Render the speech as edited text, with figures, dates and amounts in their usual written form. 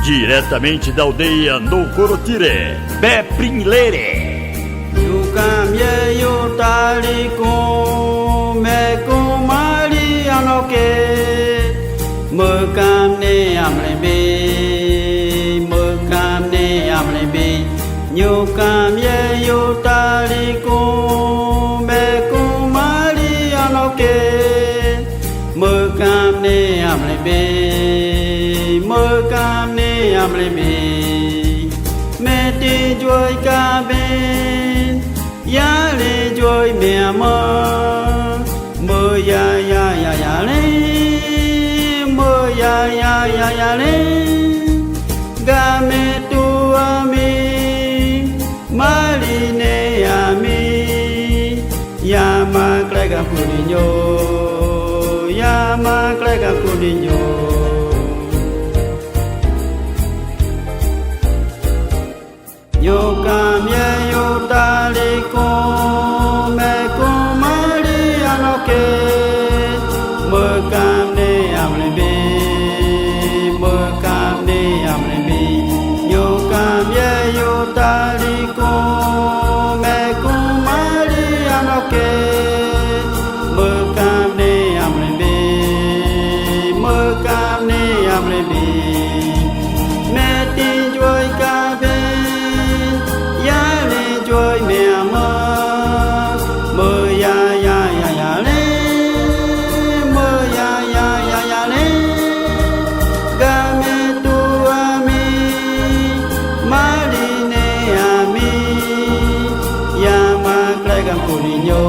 Diretamente da aldeia no Corotire, Beprinlere. Yukamye yutali kume kumali anoke Mukamne amlebi Mukamne amlebi Yukamye yutali kume kumali anoke Mukamne amlebi Mukamne amlebi Meti joy kabin Ya le joy me ama Mơ ya ya ya ya le Mơ ya ya ya ya le Ga me tu ami Mali ne ami Ya ma klega puninyo Ya ma klega puninyo Yo cambie yo tali come kumali anoke Mukamne amlebi Mukamne amlebi Yo cambie yo tali come kumali anoke Mukamne amlebi Mukamne amlebi Meti joy kabe joy me ama mơ ya ya ya ya le mơ ya ya ya ya le ga me tu ami mali ne ami ya ma klega puninyo